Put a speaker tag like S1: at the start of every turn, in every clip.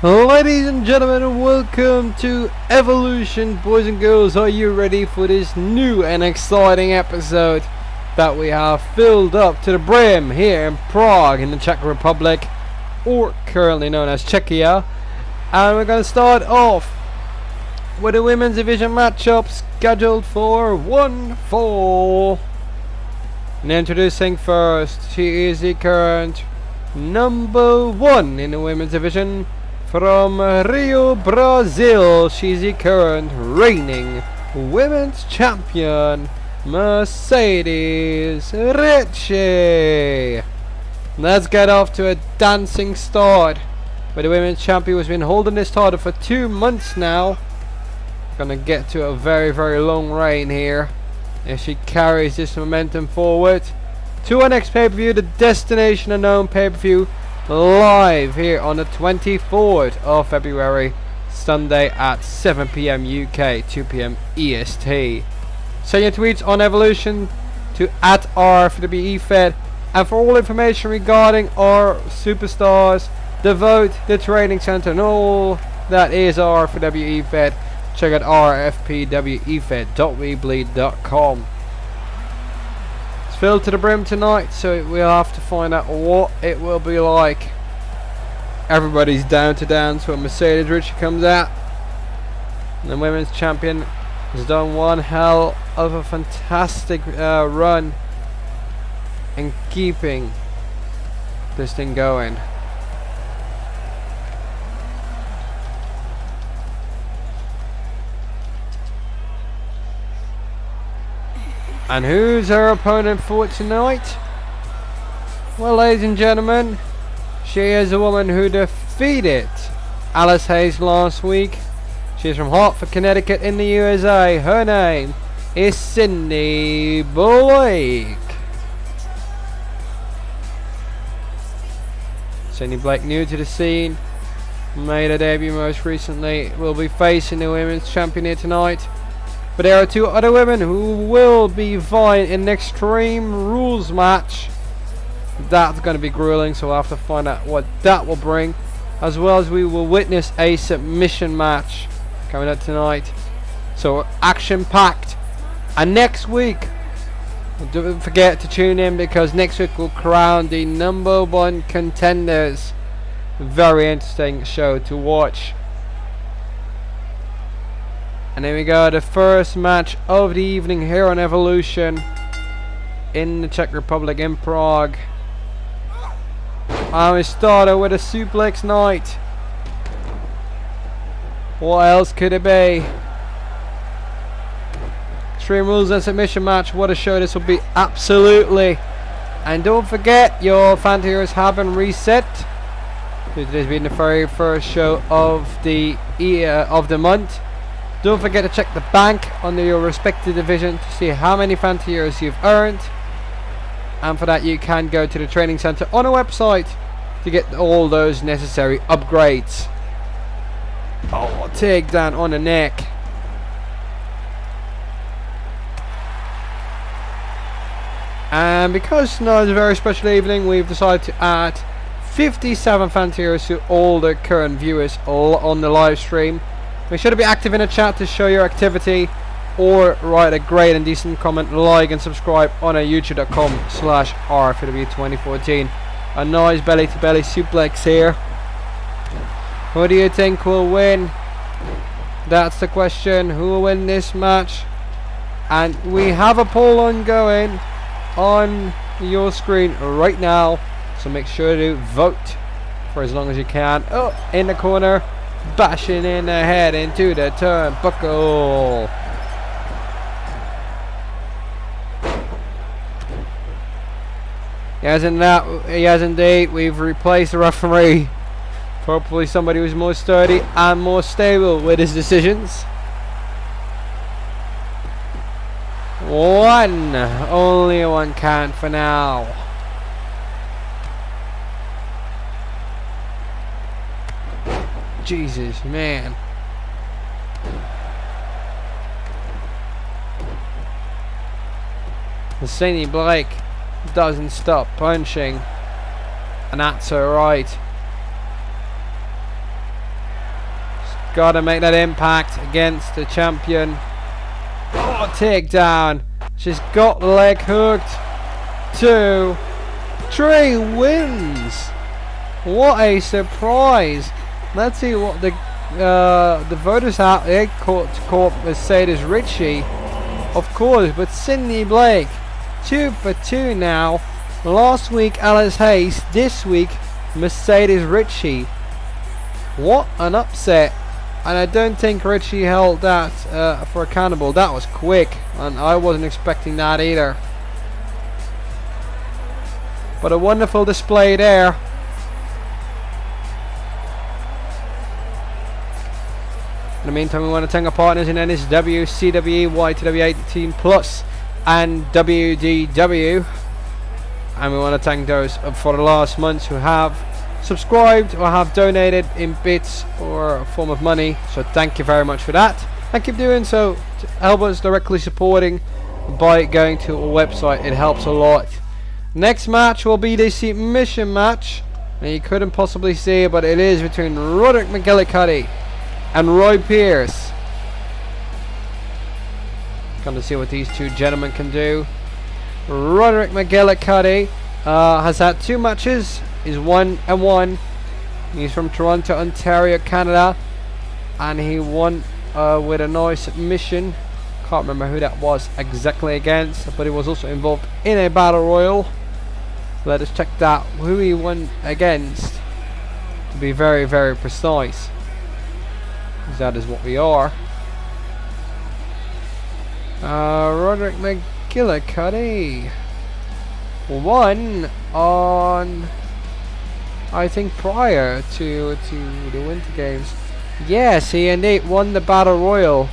S1: Ladies and gentlemen, welcome to Evolution. Boys and girls, are you ready for this new and exciting episode that we have filled up to the brim here in Prague in the Czech Republic, or currently known as Czechia? And we're going to start off with a women's division matchup scheduled for 1-4. And introducing first, she is the current number 1 in the women's division. From Rio, Brazil, she's the current reigning women's champion, Mercedes Ricci. Let's get off to a dancing start, where the women's champion has been holding this title for 2 months now. Gonna get to a very long reign here if she carries this momentum forward to our next pay-per-view, the Destination Unknown pay-per-view, live here on the 24th of February, Sunday at 7 PM UK, 2 PM EST. Send your tweets on Evolution to @RFPW, and for all information regarding our superstars, the vote, the training center, and all that is RFPW, check out rfpwefed.weebly.com. It's filled to the brim tonight, so we'll have to find out what it will be like. Everybody's down to dance when Mercedes Ricci comes out. And the women's champion has done one hell of a fantastic run in keeping this thing going. And who's her opponent for tonight? Well, ladies and gentlemen, she is a woman who defeated Alice Hayes last week. She's from Hartford, Connecticut in the USA. Her name is Cindy Blake. Cindy Blake, new to the scene, made her debut most recently, will be facing the women's champion here tonight. But there are 2 other women who will be vying in an Extreme Rules match. That's going to be grueling, so we'll have to find out what that will bring. As well as we will witness a submission match coming up tonight. So action-packed. And next week, don't forget to tune in, because next week we'll crown the number 1 contenders. Very interesting show to watch. And here we go, the first match of the evening here on Evolution in the Czech Republic in Prague. And we started with a suplex night. What else could it be? Extreme Rules and submission match. What a show this will be, absolutely. And don't forget, your fan tiers have been reset. Today's been the very first show of the month. Don't forget to check the bank under your respective division to see how many fan tiers you've earned. And for that, you can go to the training center on a website to get all those necessary upgrades. Oh, takedown on the neck. And because tonight is a very special evening, we've decided to add 57 fan tiers to all the current viewers all on the live stream. Make sure to be active in the chat to show your activity, or write a great and decent comment, like and subscribe on our youtube.com/RFPW2014. A nice belly to belly suplex here. Who do you think will win? That's the question. Who will win this match? And we have a poll ongoing on your screen right now, so make sure to vote for as long as you can. Oh, in the corner, bashing in the head into the turnbuckle. Yes, indeed, we've replaced the referee. Probably somebody who's more sturdy and more stable with his decisions. Only one count for now. Jesus, man. Cindy Blake doesn't stop punching, and that's alright. got to make that impact against the champion. Oh, takedown. She's got the leg hooked. 2, 3 wins. What a surprise. Let's see what the voters out there caught Mercedes Ricci, of course, but Sydney Blake 2 for 2 now. Last week Alice Hayes, this week Mercedes Ricci. What an upset. And I don't think Ricci held that for accountable. That was quick, and I wasn't expecting that either. But a wonderful display there. In the meantime, we want to thank our partners in NSW, CWE, YTW18 Plus, and WDW. And we want to thank those for the last months who have subscribed or have donated in bits or a form of money. So thank you very much for that. And keep doing so to help us directly supporting by going to our website. It helps a lot. Next match will be the submission match. And you couldn't possibly see it, but it is between Roderick McGillicutty and Roy Pierce. Come to see what these two gentlemen can do. Roderick McGillicutty has had 2 matches. He's 1-1. He's from Toronto, Ontario, Canada, and he won with a nice submission. Can't remember who that was exactly against, but he was also involved in a battle royal. Let us check that who he won against to be very, very precise. That is what we are. Roderick McGillicutty won on, I think, prior to the Winter Games. Yes, he indeed won the Battle Royal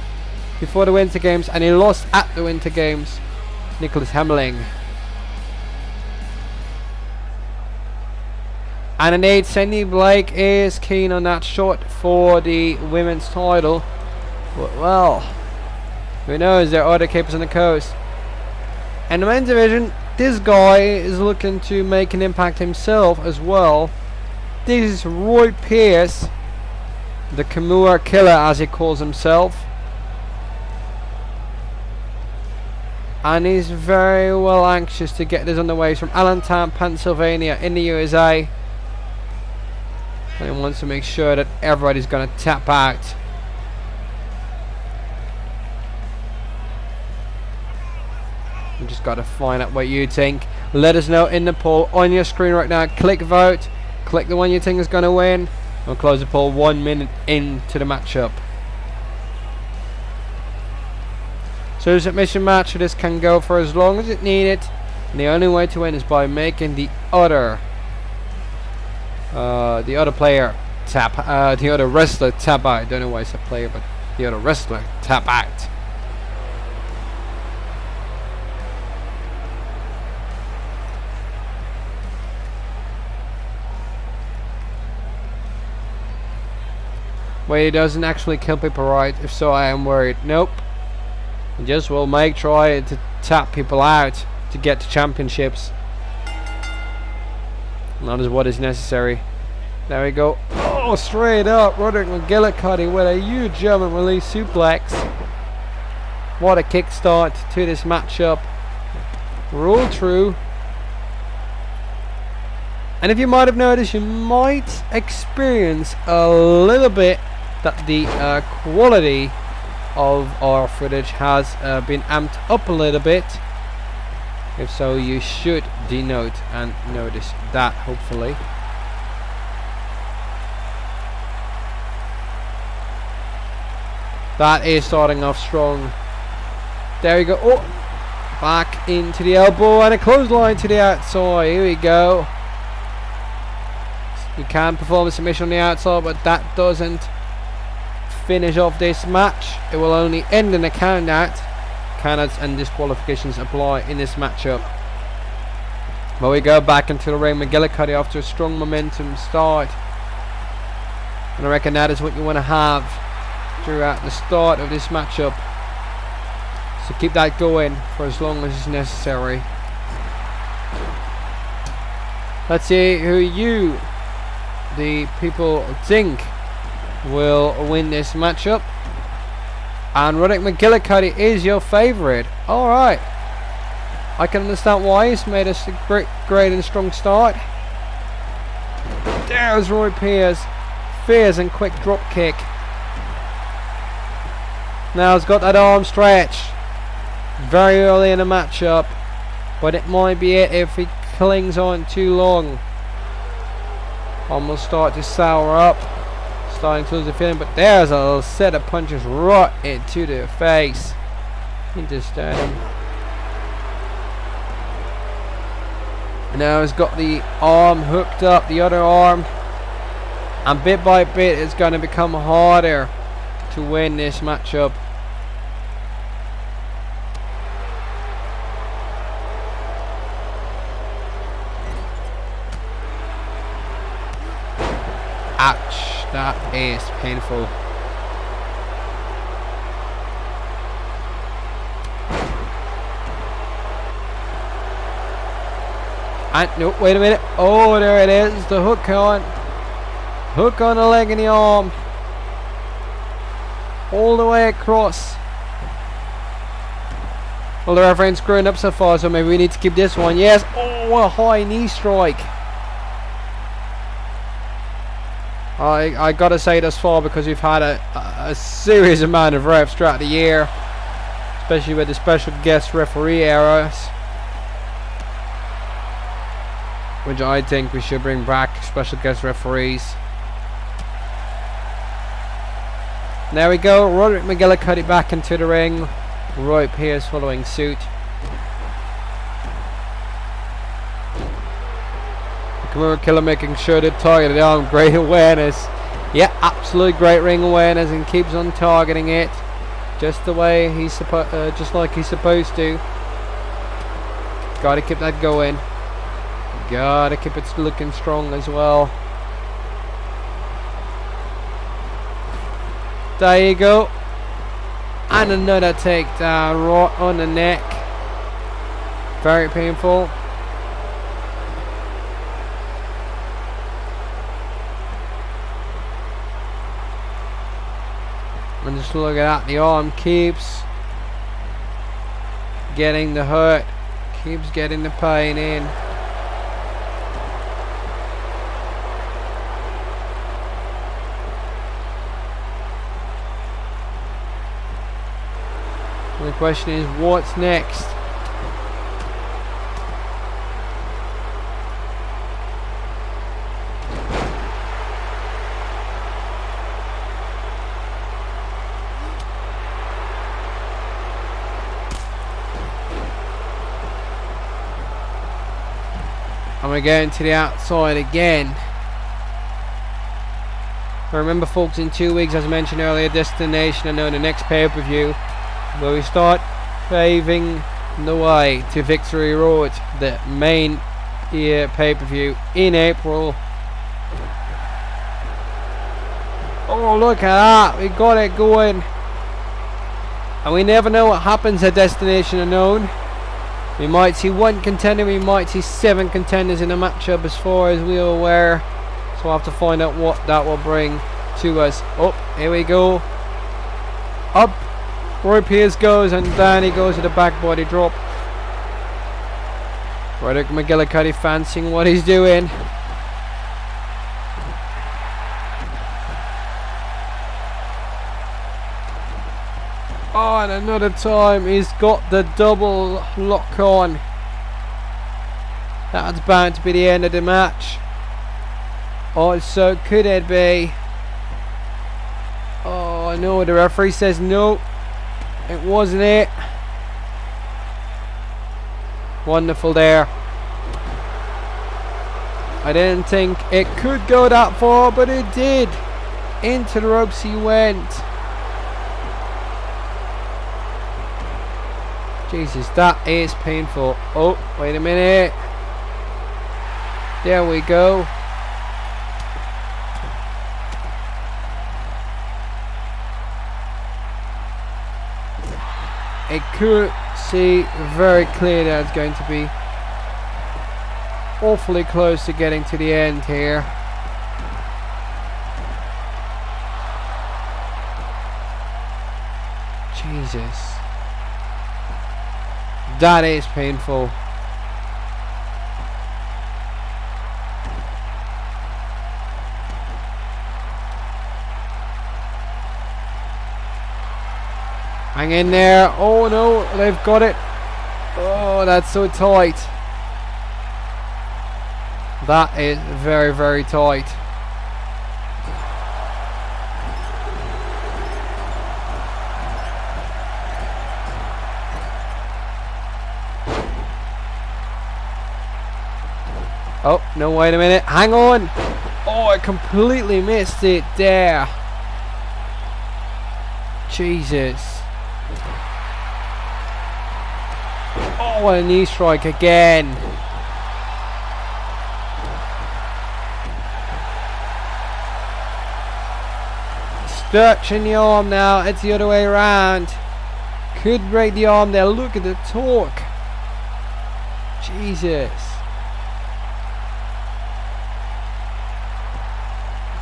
S1: before the Winter Games, and he lost at the Winter Games. Nicholas Hemmeling. And indeed, Sydney Blake is keen on that shot for the women's title. But, well, who knows? There are other capers on the coast. And the men's division, this guy is looking to make an impact himself as well. This is Roy Pierce, the Kimura Killer, as he calls himself. And he's very well anxious to get this underway. He's from Allentown, Pennsylvania, in the USA. And he wants to make sure that everybody's going to tap out. You just got to find out what you think. Let us know in the poll on your screen right now. Click vote. Click the one you think is going to win. We'll close the poll 1 minute into the matchup. So the submission match, this can go for as long as it needed. And the only way to win is by making the other player tap, the other wrestler tap out. I don't know why it's a player, but the other wrestler tap out. Wait, he doesn't actually kill people, right? If so, I am worried. Nope. He just will try to tap people out to get to championships. And that is what is necessary. There we go. Oh, straight up. Roderick McGillicutty with a huge German release suplex. What a kickstart to this matchup. Roll through. And if you might have noticed, you might experience a little bit that the quality of our footage has been amped up a little bit. If so, you should denote and notice that, hopefully. That is starting off strong. There we go. Oh, back into the elbow and a clothesline to the outside. Here we go. You can perform a submission on the outside, but that doesn't finish off this match. It will only end in a count out. Countouts and disqualifications apply in this matchup. But we go back into the ring. McGillicutty after a strong momentum start. And I reckon that is what you want to have throughout the start of this matchup. So keep that going for as long as is necessary. Let's see who you, the people, think will win this matchup. And Roderick McGillicutty is your favourite. Alright. I can understand why he's made us a great and strong start. There's Roy Pierce. Fierce and quick drop kick. Now he's got that arm stretch. Very early in the matchup. But it might be it if he clings on too long. Arm will start to sour up. Starting to lose the feeling. But there's a set of punches right into the face. Into sternum. Now he's got the arm hooked up, the other arm, and bit by bit it's going to become harder to win this matchup. Ouch, that is painful. And no, wait a minute. Oh, there it is. The hook on the leg and the arm. All the way across. Well, the referee's screwing up so far, so maybe we need to keep this one. Yes. Oh, a high knee strike. I gotta say thus far, because we've had a serious amount of refs throughout the year, especially with the special guest referee errors, which I think we should bring back, special guest referees. There we go, Roderick McGillicutty back into the ring. Roy Pierce following suit. Kimura Killer making sure to target it on. Great awareness. Yeah, absolutely great ring awareness, and keeps on targeting it just the way he's just like he's supposed to. Gotta keep that going. Gotta keep it looking strong as well. There you go. And another takedown right on the neck. Very painful. And just look at that, the arm keeps getting the hurt, keeps getting the pain in. And the question is, what's next? And we're going to the outside again. Remember, folks, in 2 weeks, as I mentioned earlier, Destination Unknown, the next pay-per-view, where we start paving the way to Victory Road, the main year pay-per-view in April. Oh, look at that, we got it going. And we never know what happens at Destination Unknown. We might see one contender, we might see 7 contenders in a matchup as far as we are aware. So we'll have to find out what that will bring to us. Oh, here we go. Up, Roy Pierce goes, and down he goes with a back body drop. Roderick McGillicutty fancying what he's doing. Oh, and another time he's got the double lock on. That's bound to be the end of the match. Oh, so could it be? Oh no, the referee says no, it wasn't it. Wonderful there. I didn't think it could go that far, but it did. Into the ropes he went. Jesus, that is painful. Oh, wait a minute. There we go. I could see very clear that it's going to be awfully close to getting to the end here. Jesus. That is painful. Hang in there. Oh no, they've got it. Oh, that's so tight. That is very, very tight. Oh, no, wait a minute. Hang on. Oh, I completely missed it there. Jesus. Oh, what a knee strike again. Stretching the arm now. It's the other way around. Could break the arm there. Look at the torque. Jesus.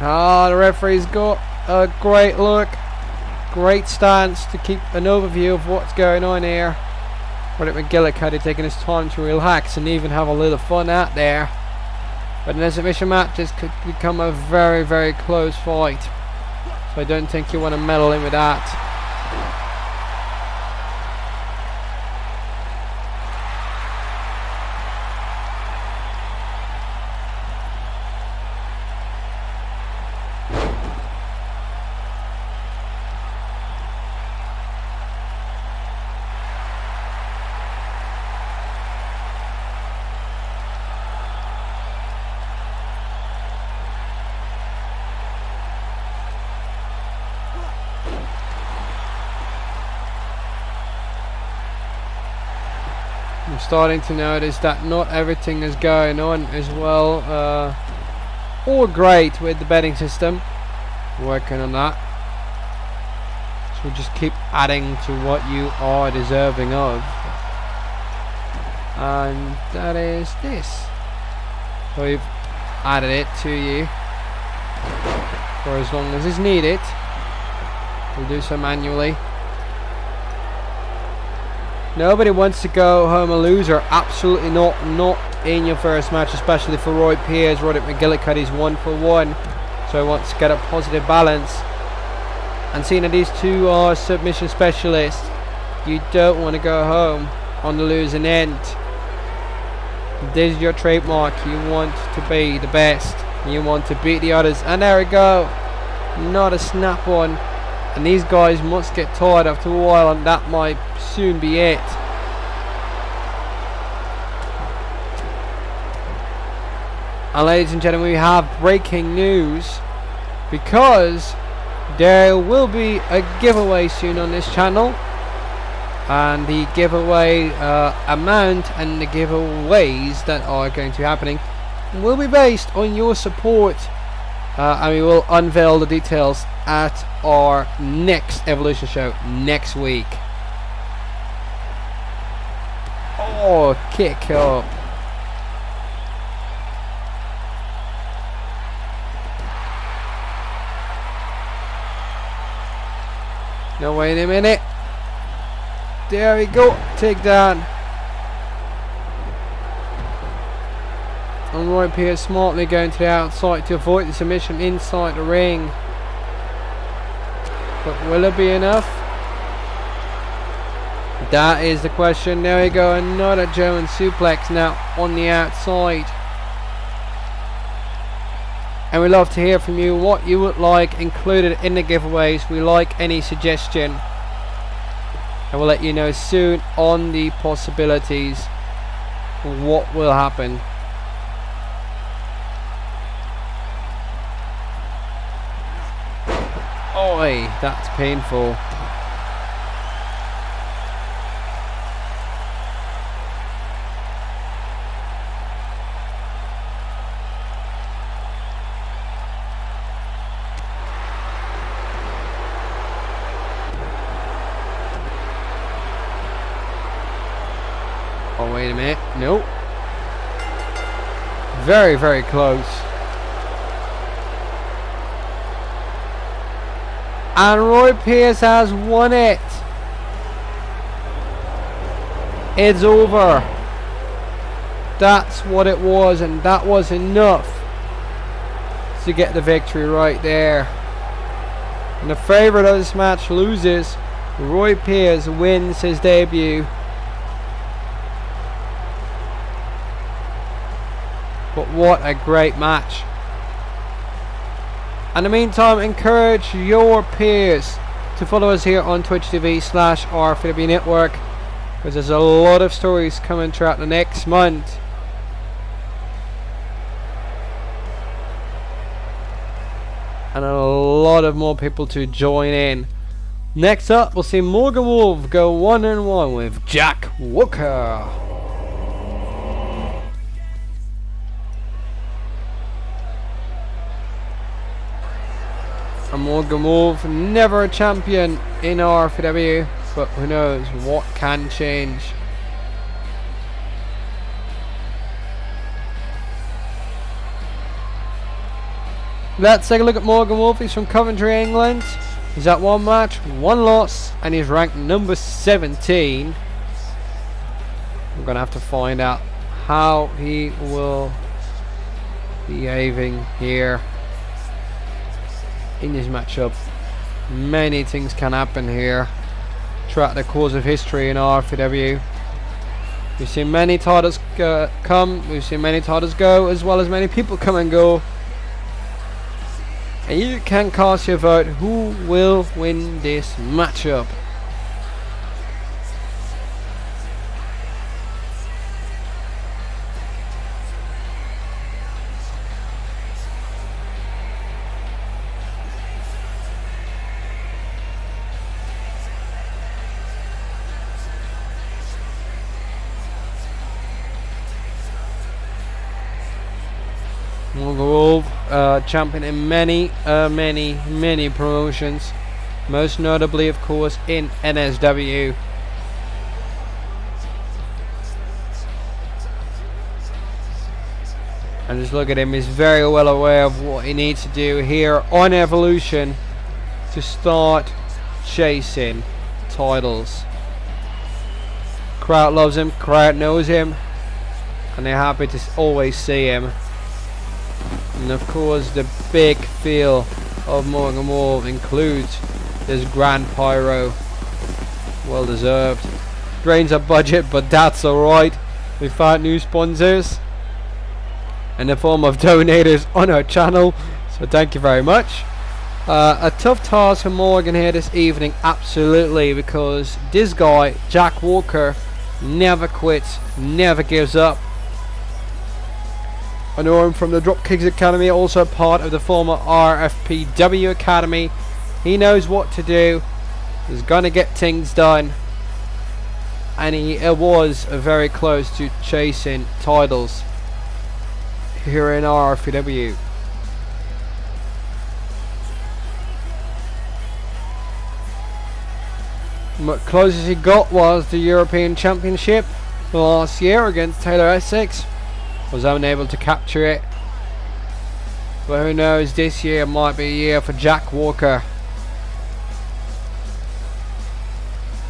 S1: Ah, the referee's got a great look. Great stance to keep an overview of what's going on here. Roderick McGillicutty taking his time to relax and even have a little fun out there. But an exhibition match, this could become a very, very close fight. So I don't think you want to meddle in with that. I'm starting to notice that not everything is going on as well or great with the betting system. Working on that. So just keep adding to what you are deserving of. And that is this. So we've added it to you for as long as is needed. We'll do so manually. Nobody wants to go home a loser. Absolutely not. Not in your first match, especially for Roy Pierce. Roderick McGillicutty's 1 for 1. So he wants to get a positive balance. And seeing that these two are submission specialists, you don't want to go home on the losing end. This is your trademark. You want to be the best. You want to beat the others. And there we go. Not a snap on. And these guys must get tired after a while, and that might soon be it. And ladies and gentlemen, we have breaking news, because there will be a giveaway soon on this channel, and the giveaway amount and the giveaways that are going to be happening will be based on your support, and we will unveil the details at our next Evolution show next week. Oh, kick up. No, wait a minute. There we go. Take down. And Roy Pierce smartly going to the outside to avoid the submission inside the ring. But will it be enough? That is the question. There we go. Another German suplex now on the outside. And we'd love to hear from you what you would like included in the giveaways. We like any suggestion. And we'll let you know soon on the possibilities. What will happen. Oi, that's painful. Oh, wait a minute. Nope. Very, very close. And Roy Pierce has won it. It's over. That's what it was, and that was enough to get the victory right there. And the favourite of this match loses. Roy Pierce wins his debut. But what a great match. In the meantime, encourage your peers to follow us here on Twitch TV/RFPW Network, because there's a lot of stories coming throughout the next month. And a lot of more people to join in. Next up, we'll see Morgan Wolf go 1-1 with Jack Walker. And Morgan Wolf, never a champion in RFPW, but who knows what can change. Let's take a look at Morgan Wolf. He's from Coventry, England. He's at 1 match, 1 loss, and he's ranked number 17. We're going to have to find out how he will behaving here in this matchup. Many things can happen here throughout the course of history in RFPW. We've seen many titles come, we've seen many titles go, as well as many people come and go. And you can cast your vote who will win this matchup. Morgan Wolf, champion in many promotions, most notably of course in NSW. And just look at him, he's very well aware of what he needs to do here on Evolution to start chasing titles. Crowd loves him, crowd knows him, and they're happy to always see him. And of course the big feel of Morgan Wolf includes this Grand Pyro. Well deserved. Drains our budget, but that's alright. We found new sponsors in the form of donators on our channel, so thank you very much. A tough task for Morgan here this evening, absolutely, because this guy, Jack Walker, never quits, never gives up. I know him from the Dropkicks Academy, also part of the former RFPW Academy. He knows what to do. He's gonna get things done, and he was very close to chasing titles here in RFPW. What closest he got was the European Championship last year against Taylor Essex. Was unable to capture it, but who knows, this year might be a year for Jack Walker.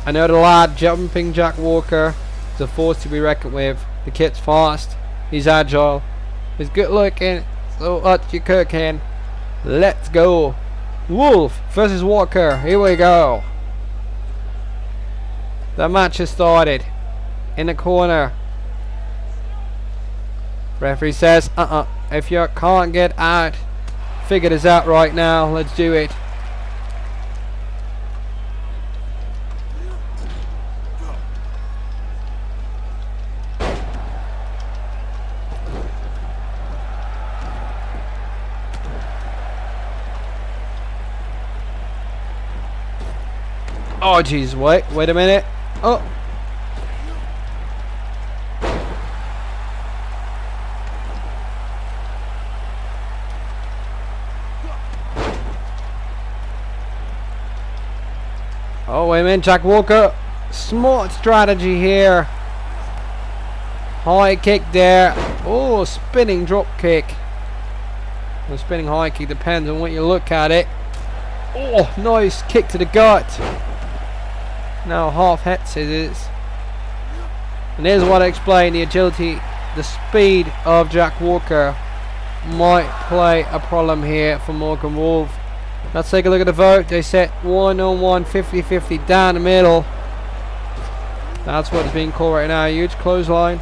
S1: I know the lad jumping Jack Walker is a force to be reckoned with. The kid's fast, he's agile, he's good looking, so what you cooking. Let's go. Wolf versus Walker, here we go. The match has started. In the corner, referee says, if you can't get out, figure this out right now, let's do it. Oh jeez, wait a minute. Oh. Oh, wait a minute, Jack Walker. Smart strategy here. High kick there. Oh, spinning drop kick. Or spinning high kick, depends on what you look at it. Oh, nice kick to the gut. Now half hits it is. And here's what I explained: the agility, the speed of Jack Walker might play a problem here for Morgan Wolf. Let's take a look at the vote. They set 1-on-1, 50-50 down the middle. That's what's being called right now. Huge clothesline.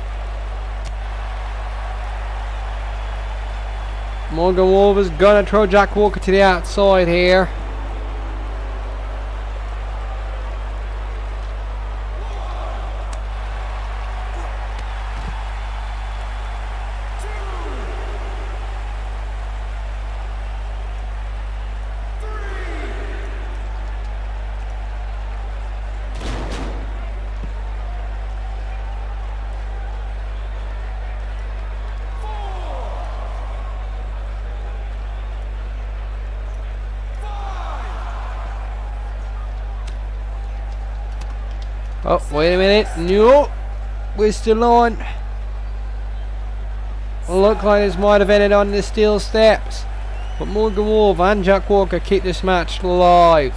S1: Morgan Wolf is gonna throw Jack Walker to the outside here. Oh, wait a minute. No, we're still on. Look like this might have ended on the steel steps. But Morgan Wolf and Jack Walker keep this match alive.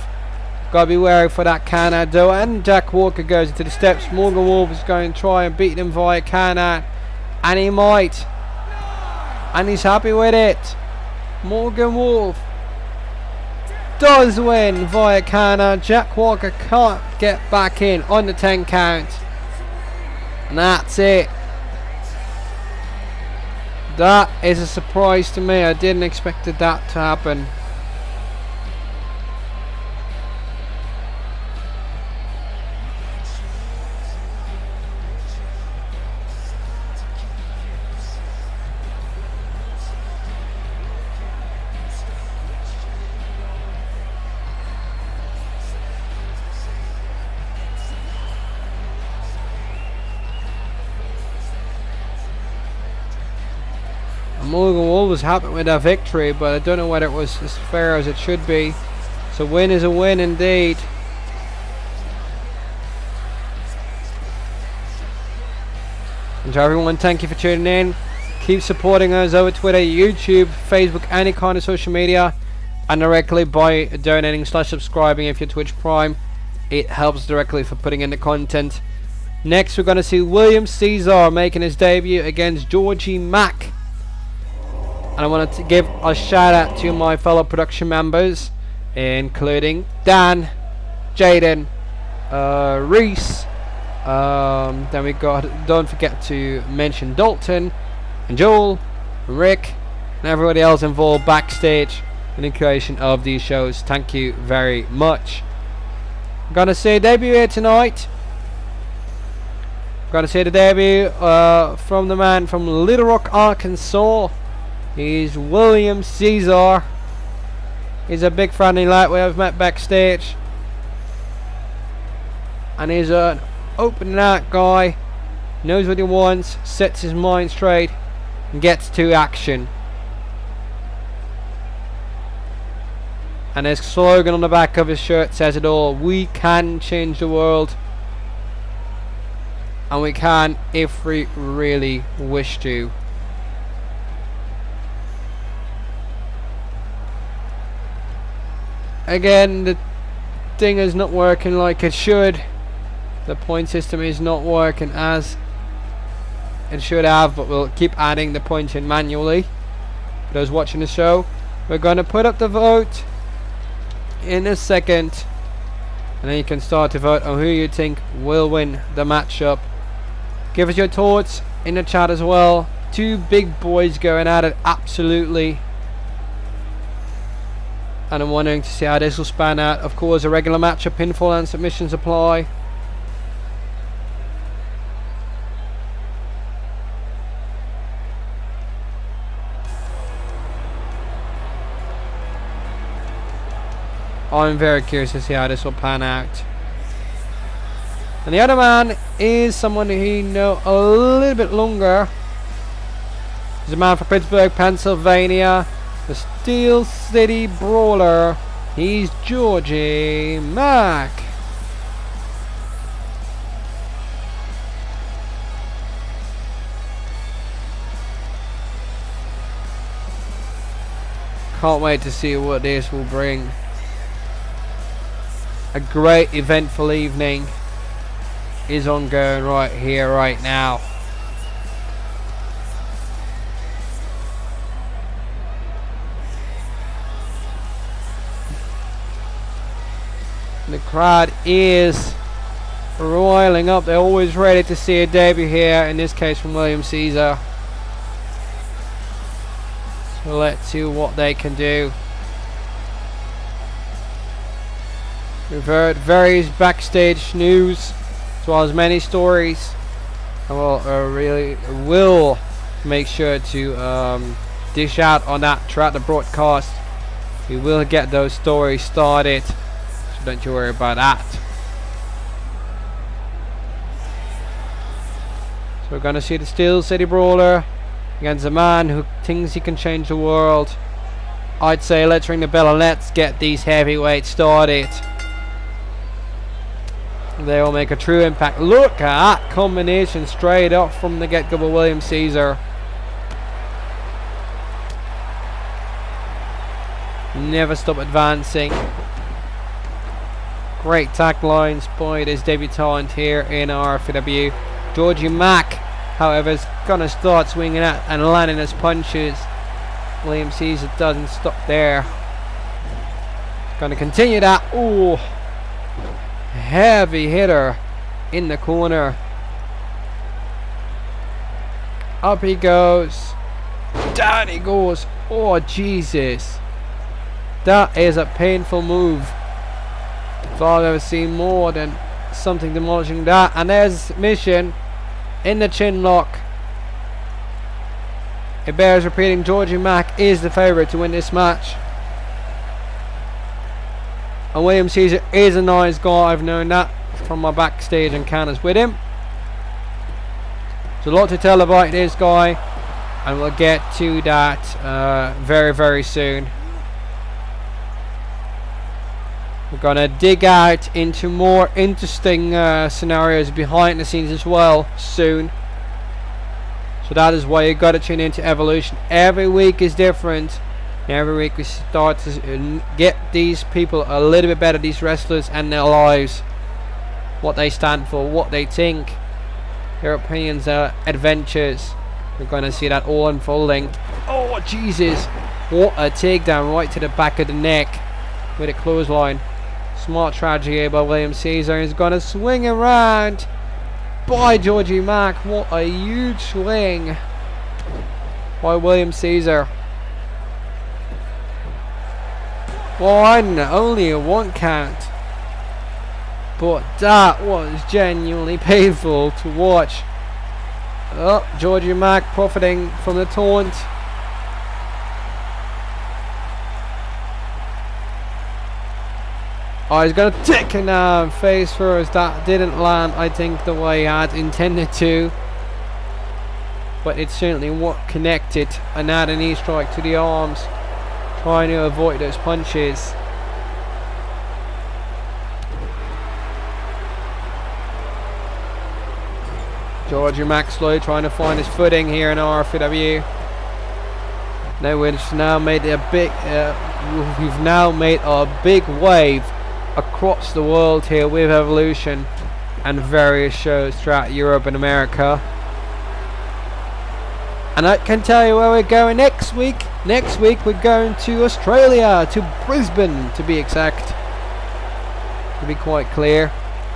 S1: Gotta be wary for that count though. And Jack Walker goes into the steps. Morgan Wolf is going to try and beat him via count. And he might. And he's happy with it. Morgan Wolf does win via count. Jack Walker can't get back in on the 10 count. And that's it. That is a surprise to me. I didn't expect that to happen. Morgan Wolf was happy with that victory, but I don't know whether it was as fair as it should be. So win is a win indeed. And to everyone, thank you for tuning in. Keep supporting us over Twitter, YouTube, Facebook, any kind of social media, and directly by donating/subscribing if you're Twitch Prime. It helps directly for putting in the content. Next we're going to see William Caesar making his debut against Georgie Mack. And I wanted to give a shout out to my fellow production members, including Dan, Jaden, Reese. Then we got, don't forget to mention Dalton and Joel, and Rick, and everybody else involved backstage in the creation of these shows. Thank you very much. I'm gonna see a debut here tonight. I'm gonna see the debut from the man from Little Rock, Arkansas. He's William Caesar. He's a big friendly lightweight I've met backstage. And he's an open and out guy. Knows what he wants, sets his mind straight, and gets to action. And his slogan on the back of his shirt says it all. We can change the world. And we can if we really wish to. Again, the thing is not working like it should. The point system is not working as it should have, but we'll keep adding the points in manually. For those watching the show, we're going to put up the vote in a second, and then you can start to vote on who you think will win the matchup. Give us your thoughts in the chat as well. Two big boys going at it, absolutely. And I'm wondering to see how this will span out. Of course, a regular matchup, pinfall and submissions apply. I'm very curious to see how this will pan out. And the other man is someone who you know a little bit longer. He's a man from Pittsburgh, Pennsylvania. The Steel City Brawler. He's Georgie Mack. Can't wait to see what this will bring. A great eventful evening. is ongoing right here, right now. The crowd is roiling up. They're always ready to see a debut here, in this case from William Caesar. So let's see what they can do. We've heard various backstage news as well as many stories, and we'll make sure to dish out on that throughout the broadcast. We will get those stories started, so don't you worry about that. So we're gonna see the Steel City Brawler against a man who thinks he can change the world. I'd say let's ring the bell and let's get these heavyweights started. They will make a true impact. Look at that combination straight up from the get-go by William Caesar. Never stop advancing. Great taglines by this debutant here in RFPW. Georgie Mack, however, is gonna start swinging at and landing his punches. William Caesar doesn't stop there. Gonna continue that. Ooh, heavy hitter in the corner. Up he goes. Down he goes. Oh Jesus, that is a painful move. If I've ever seen more than something demolishing that. And there's Mission in the chin lock. It bears repeating, Georgie Mack is the favourite to win this match. And William Caesar is a nice guy. I've known that from my backstage encounters with him. There's a lot to tell about this guy, and we'll get to that very, very soon. We're gonna dig out into more interesting scenarios behind the scenes as well soon. So that is why you gotta tune into Evolution. Every week is different. Every week we start to get these people a little bit better, these wrestlers and their lives, what they stand for, what they think, their opinions, their adventures. We're gonna see that all unfolding. Oh Jesus, what a takedown right to the back of the neck with a clothesline. Smart strategy here by William Caesar. He's gonna swing around by Georgie Mack. What a huge swing by William Caesar. Only a one count, but that was genuinely painful to watch. Oh, Georgie Mack profiting from the taunt. Oh, he's going to take him down face first. That didn't land, I think, the way he had intended to. But it certainly what connected. And now the knee strike to the arms, trying to avoid those punches. Georgie Mack slowly trying to find his footing here in RFPW. Now we've now made a big wave across the world here with Evolution and various shows throughout Europe and America. And I can tell you where we're going next week. Next week we're going to Australia, to Brisbane to be exact, to be quite clear.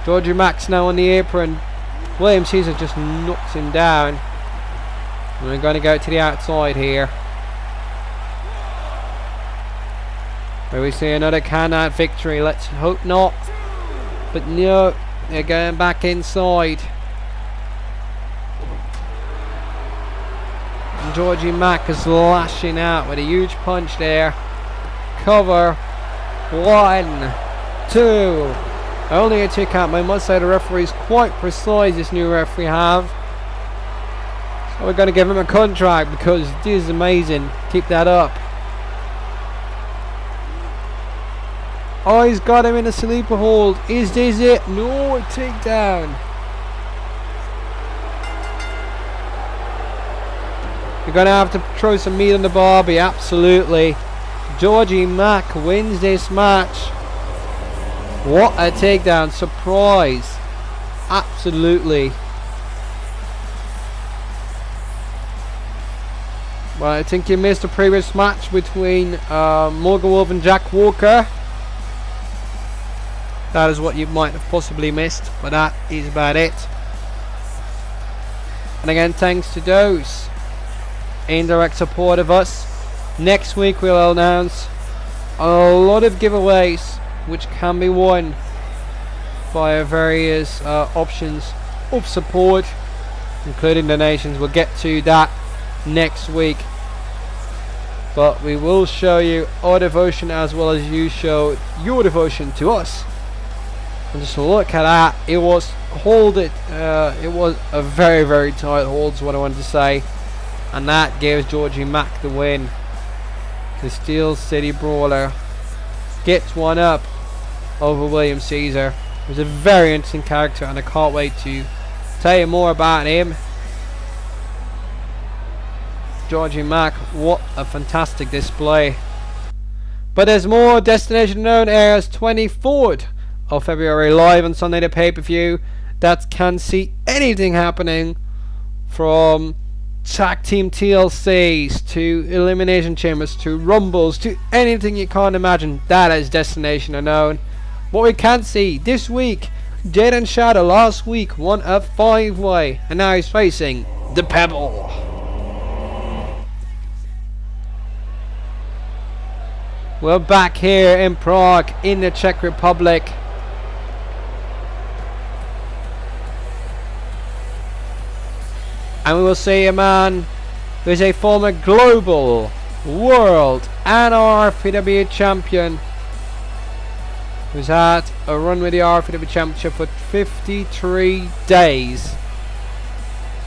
S1: Georgie Mack's now on the apron. William Caesar just knocks him down. And we're going to go to the outside here, where we see another count-out victory. Let's hope not. But no, they're going back inside. And Georgie Mack is lashing out with a huge punch there. Cover. 1, 2. Only a 2 count. I must say the referee is quite precise, this new referee have. So we're going to give him a contract because this is amazing. Keep that up. Oh, he's got him in a sleeper hold. Is this it? No, a takedown. You're going to have to throw some meat on the barbie, absolutely. Georgie Mack wins this match. What a takedown. Surprise. Absolutely. Well, I think you missed the previous match between Morgan Wolf and Jack Walker. That is what you might have possibly missed, but that is about it. And again, thanks to those in direct support of us. Next week we'll announce a lot of giveaways which can be won via various options of support, including donations. We'll get to that next week, but we will show you our devotion as well as you show your devotion to us. And just look at that, it was it was a very, very tight hold is what I wanted to say, and that gives Georgie Mack the win. The Steel City Brawler gets one up over William Caesar. It was a very interesting character, and I can't wait to tell you more about him. Georgie Mack, what a fantastic display. But there's more. Destination Unknown airs 24th of February live on Sunday, the pay-per-view. That can see anything happening from tag team TLCs to elimination chambers to rumbles to anything you can't imagine. That is Destination Unknown. What we can see this week, Jaden Shadow last week won a 5-way, and now he's facing the Pebble. We're back here in Prague in the Czech Republic. And we will see a man who is a former global, world and RFPW champion, who's had a run with the RFPW championship for 53 days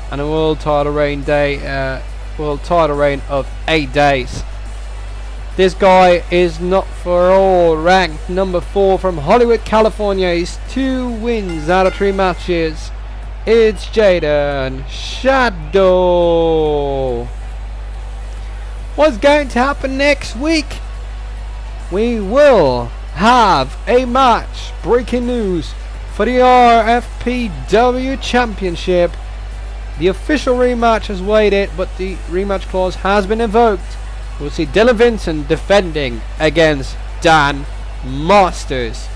S1: and a world title reign of 8 days. This guy is not for all, ranked number 4 from Hollywood, California. He's 2 wins out of 3 matches. It's Jaden Shadow. What's going to happen next week? We will have a match. Breaking news for the RFPW Championship. The official rematch has waited, but the rematch clause has been invoked. We'll see Dylan Vincent defending against Dan Masters.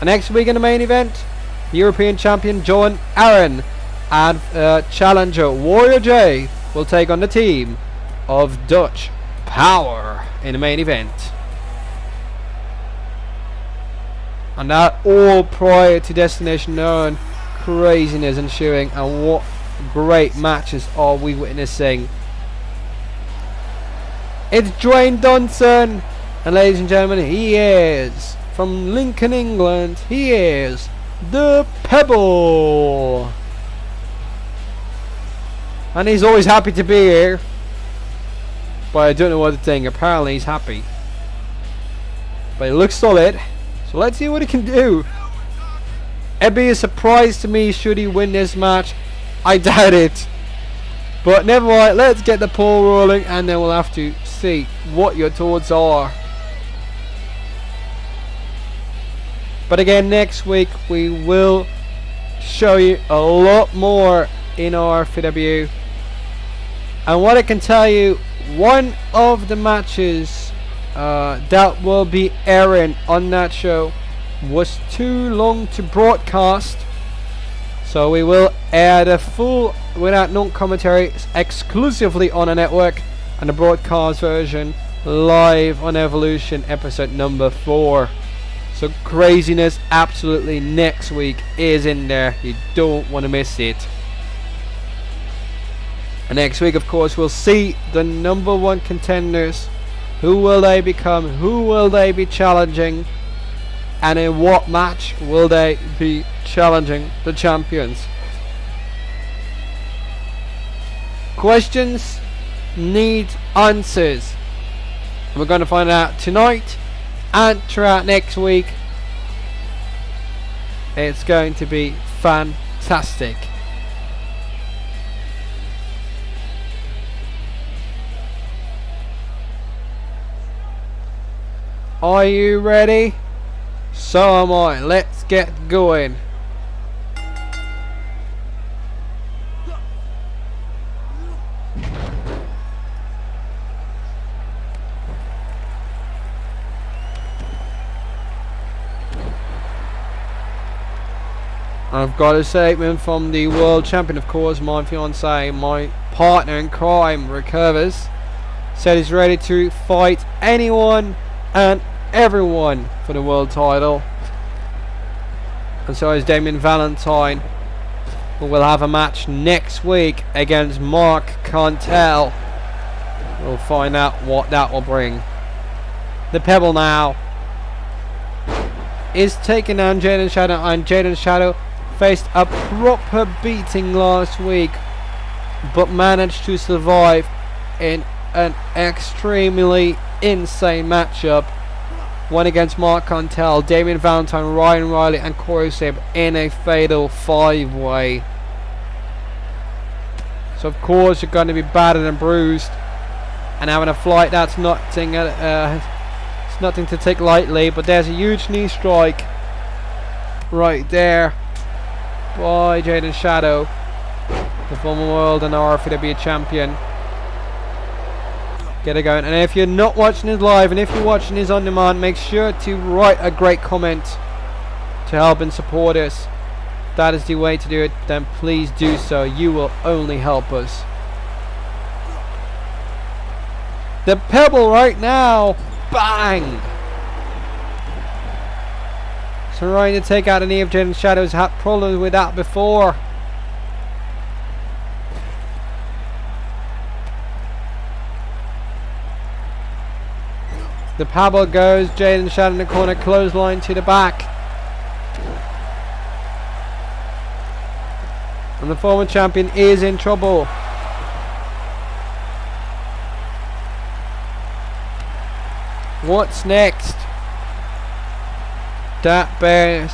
S1: And next week in the main event, European champion John Aaron and challenger Warrior J will take on the team of Dutch Power in the main event. And that all prior to Destination Unknown. Craziness ensuing, and what great matches are we witnessing. It's Dwayne Dunson, and ladies and gentlemen, he is from Lincoln, England. He is the Pebble, and he's always happy to be here, but I don't know what to think. Apparently he's happy, but he looks solid, so let's see what he can do. It'd be a surprise to me should he win this match. I doubt it, but never mind. Let's get the ball rolling, and then we'll have to see what your thoughts are. But again, next week we will show you a lot more in our RFPW. And what I can tell you, one of the matches that will be airing on that show was too long to broadcast. So we will air the full without non-commentary exclusively on a network, and the broadcast version live on Evolution episode number 4. So craziness absolutely next week is in there. You don't want to miss it. And next week, of course, we'll see the number 1 contenders. Who will they become? Who will they be challenging? And in what match will they be challenging the champions? Questions need answers. We're going to find out tonight and throughout next week. It's going to be fantastic. Are you ready? So am I. Let's get going. I've got a statement from the world champion, of course, my fiance, my partner in crime, Recovers, said he's ready to fight anyone and everyone for the world title. And so is Damien Valentine, who will have a match next week against Mack. Can't tell. We'll find out what that will bring. The Pebble now is taking down Jaden Shadow, and Jaden Shadow faced a proper beating last week, but managed to survive in an extremely insane matchup. One against Mark Cantel, Damien Valentine, Ryan Riley and Corey Sabe in a fatal 5-way. So of course you're going to be battered and bruised, and having a flight, that's nothing, it's nothing to take lightly. But there's a huge knee strike right there by Jaden Shadow, the former world and RFPW champion. Get it going. And if you're not watching this live, and if you're watching this on demand, make sure to write a great comment to help and support us. If that is the way to do it, then please do so. You will only help us. The Pebble right now, bang! So trying to take out the knee of Jaden Shadows, had problems with that before. The Pebble goes, Jaden Shadow in the corner, clothesline to the back. And the former champion is in trouble. What's next? That bears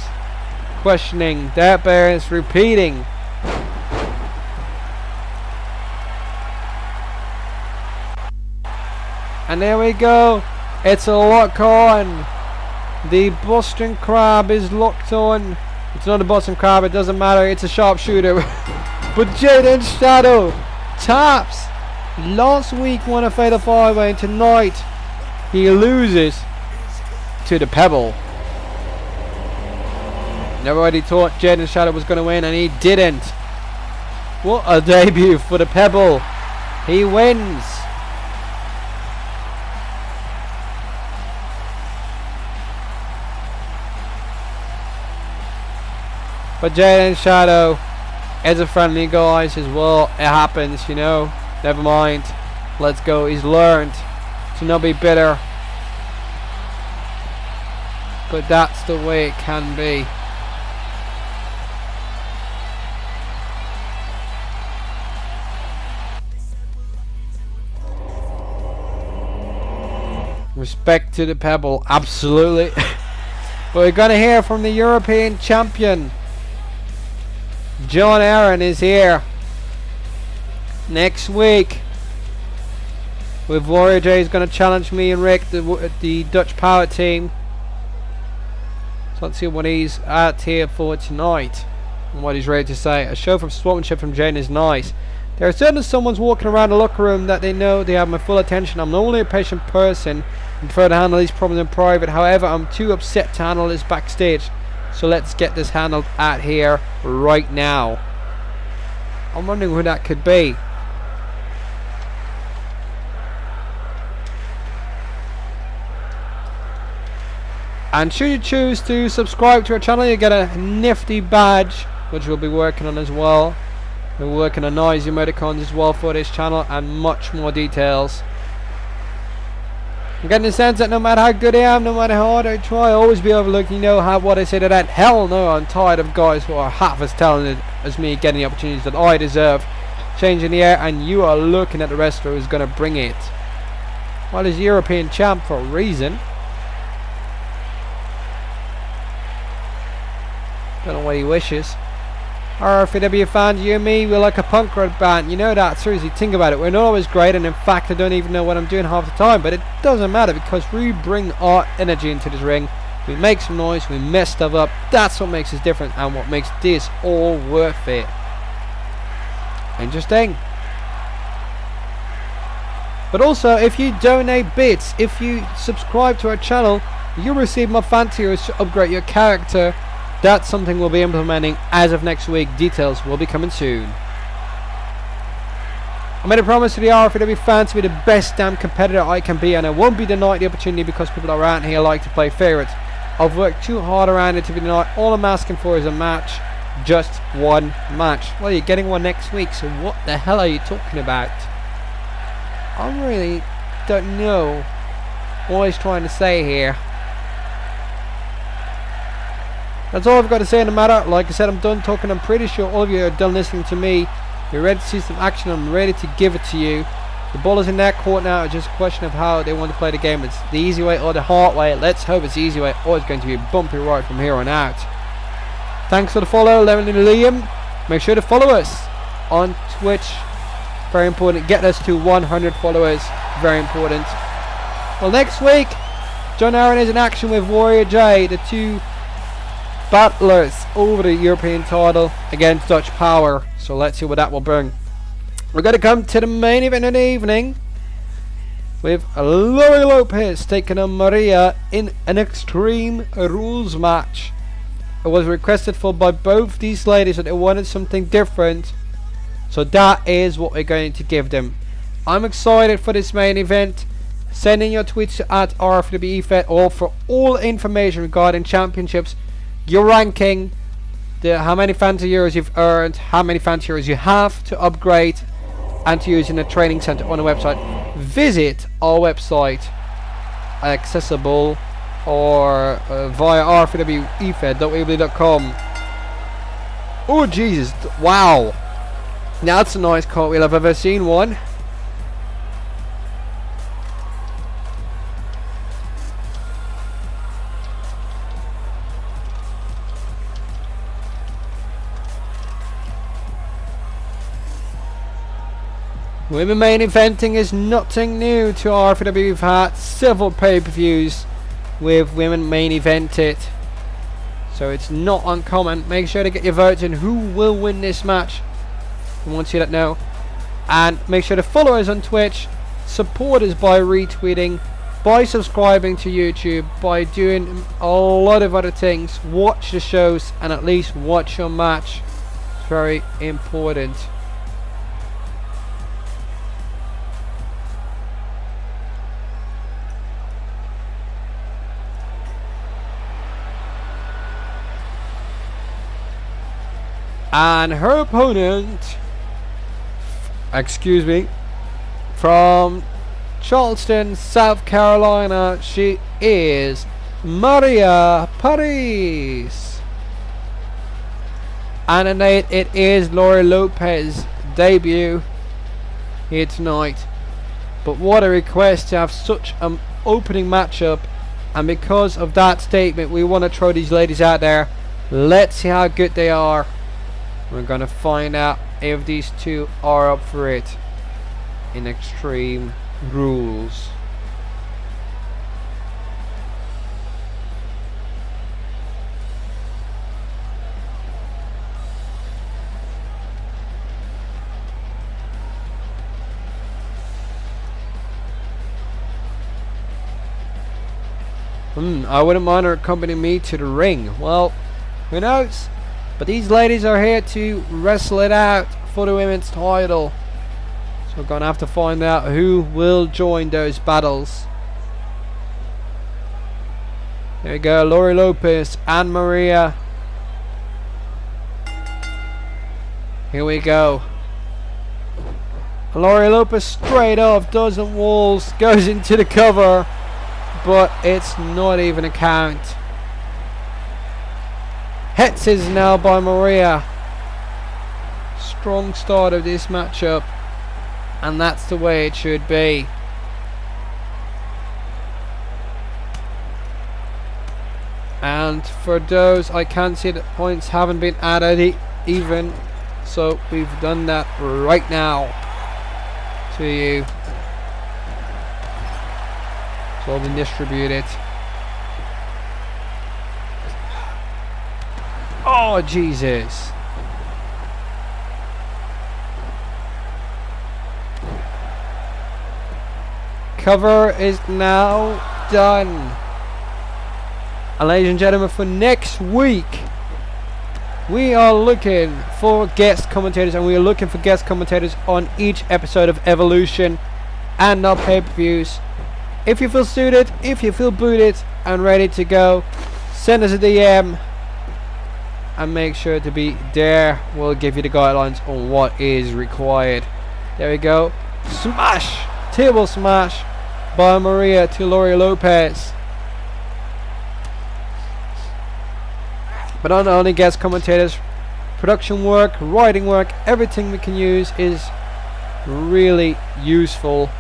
S1: questioning. That bears repeating. And there we go. It's a lock on. The Boston Crab is locked on. It's not a Boston Crab, it doesn't matter. It's a sharpshooter. But Jaden Shadow taps. Last week won a fatal 5-way, and tonight he loses to the Pebble. Everybody thought Jaden Shadow was going to win, and he didn't. What a debut for the Pebble. He wins. But Jaden Shadow is a friendly guy, says, well, it happens, you know, never mind, let's go. He's learned to not be bitter, but that's the way it can be. Respect to the Pebble, absolutely. But we're going to hear from the European champion. John Aaron is here next week with Warrior J. Is going to challenge me and Rick, the Dutch Power team. So let's see what he's out here for tonight and what he's ready to say. A show from sportsmanship from Jane is nice. There are certain someone's walking around the locker room that they know they have my full attention. I'm normally a patient person and prefer to handle these problems in private. However, I'm too upset to handle this backstage. So let's get this handled out here right now. I'm wondering who that could be. And should you choose to subscribe to our channel, you get a nifty badge, which we'll be working on as well. We're working on nice emoticons as well for this channel, and much more details. I'm getting the sense that no matter how good I am, no matter how hard I try, I always be overlooked. You know how what I say to that? Hell no, I'm tired of guys who are half as talented as me getting the opportunities that I deserve. Change in the air, and you are looking at the wrestler who's going to bring it. Well, he's European champ for a reason. Don't know what he wishes. RFPW fans, you and me, we're like a punk rock band. You know that. Seriously, think about it. We're not always great, and in fact I don't even know what I'm doing half the time, but it doesn't matter because we bring our energy into this ring. We make some noise, we mess stuff up. That's what makes us different and what makes this all worth it. Interesting. But also, if you donate bits, if you subscribe to our channel, you'll receive more fan tiers to upgrade your character that's something we'll be implementing as of next week. Details will be coming soon. I made a promise to the RFPW fans to be the best damn competitor I can be, and I won't be denied the opportunity because people around here like to play favourites. I've worked too hard around it to be denied. All I'm asking for is a match. Just one match. Well, you're getting one next week, so what the hell are you talking about? I really don't know what he's trying to say here. That's all I've got to say on the matter. Like I said, I'm done talking. I'm pretty sure all of you are done listening to me. You're ready to see some action. I'm ready to give it to you. The ball is in their court now. It's just a question of how they want to play the game. It's the easy way or the hard way. Let's hope it's the easy way, or it's going to be a bumpy ride from here on out. Thanks for the follow, Lemon and Liam. Make sure to follow us on Twitch. Very important. Get us to 100 followers. Very important. Well, next week, John Aaron is in action with Warrior J, the two battlers over the European title against Dutch Power. So let's see what that will bring. We're going to come to the main event of the evening with Lori Lopez taking on Maria in an Extreme Rules match. It was requested for by both these ladies that they wanted something different, so that is what we're going to give them. I'm excited for this main event. Send in your tweets at RFPW or for all information regarding championships, your ranking, how many fantasy euros you've earned, how many fantasy euros you have to upgrade and to use in a training center on the website. Visit our website, accessible or via rfpwefed.weebly.com. Oh Jesus, wow, now that's the nice cartwheel I've ever seen one. Women main eventing is nothing new to RFPW. We've had several pay-per-views with women main evented, so it's not uncommon. Make sure to get your votes in who will win this match. I want to see that now. And make sure to follow us on Twitch, support us by retweeting, by subscribing to YouTube, by doing a lot of other things. Watch the shows and at least watch your match. It's very important. And her opponent, from Charleston, South Carolina, she is Maria Paris. And it is Lori Lopez debut here tonight. But what a request to have such an opening matchup, and because of that statement we want to throw these ladies out there. Let's see how good they are. We're gonna find out if these two are up for it in Extreme Rules. I wouldn't mind her accompanying me to the ring. Well, who knows? But these ladies are here to wrestle it out for the women's title. So we're going to have to find out who will join those battles. There we go, Lori Lopez and Maria. Here we go. Lori Lopez straight off, doesn't walls, goes into the cover, but it's not even a count. Hits is now by Maria. Strong start of this matchup, and that's the way it should be. And for those, I can see that points haven't been added even, so we've done that right now to you. It's all been distributed. Oh Jesus. Cover is now done. And ladies and gentlemen, for next week we are looking for guest commentators, and we are looking for guest commentators on each episode of Evolution and our pay-per-views. If you feel suited, if you feel booted and ready to go, send us a DM and make sure to be there. We'll give you the guidelines on what is required. There we go. Smash! Table smash by Maria to Lopez. But not only guest commentators, production work, writing work, everything we can use is really useful.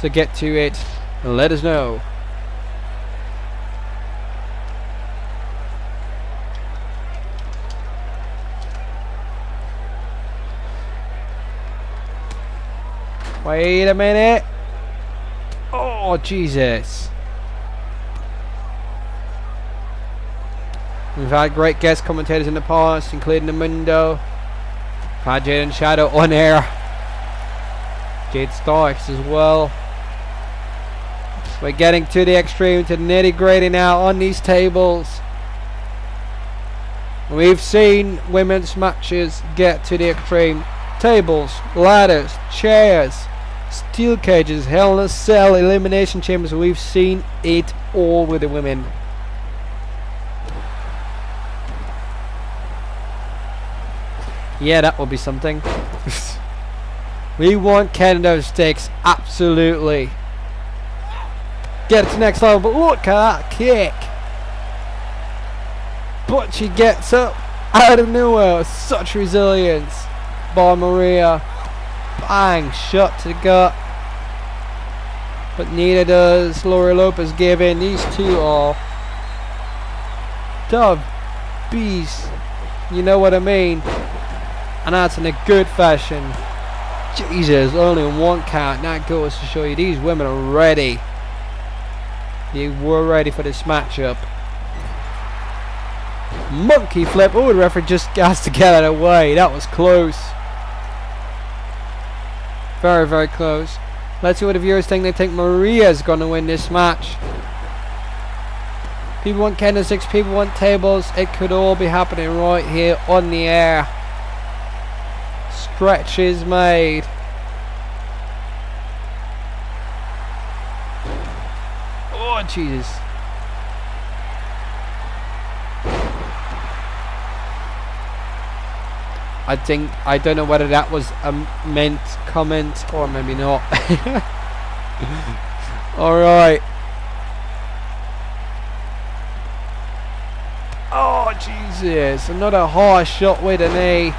S1: So get to it and let us know. Wait a minute. Oh, Jesus. We've had great guest commentators in the past, including the Mundo. Had Jaden Shadow on air. Jade Starks as well. We're getting to the extreme, to the nitty gritty now on these tables. We've seen women's matches get to the extreme. Tables, ladders, chairs, steel cages, Hell in a Cell, elimination chambers. We've seen it all with the women. Yeah, that will be something. We want kendo sticks, absolutely. Get it to next level, but look at that kick. But she gets up out of nowhere. Such resilience by Maria. Bang, shot to the gut. But neither does Lopez give in. These two are dove beasts. You know what I mean? And that's in a good fashion. Jesus, only one count. That goes to show you these women are ready. They were ready for this matchup. Monkey flip. Oh, the referee just has to get out of the way. That was close. Very, very close. Let's see what the viewers think. They think Maria's going to win this match. People want kendo sticks. People want tables. It could all be happening right here on the air. Stretch is made. Oh, Jesus. I don't know whether that was a meant comment or maybe not. Alright. Oh, Jesus. Another harsh shot with a knee.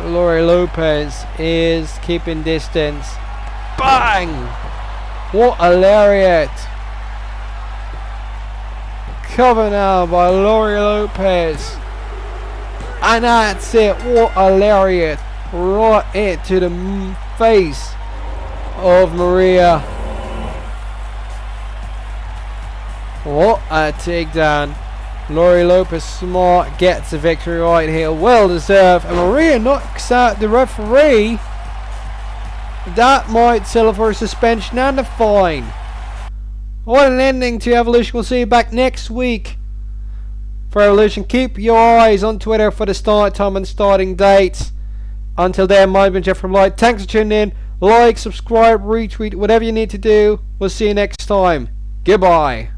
S1: Lopez is keeping distance. Bang! What a lariat! Cover now by Lopez. And that's it. What a lariat. Right into the face of Maria. What a takedown. Lopez smart, gets the victory right here. Well deserved. And Maria knocks out the referee. That might settle for a suspension and a fine. What an ending to Evolution. We'll see you back next week for Evolution. Keep your eyes on Twitter for the start time and starting dates. Until then, I've been Jeff from Light. Thanks for tuning in. Like, subscribe, retweet, whatever you need to do. We'll see you next time. Goodbye.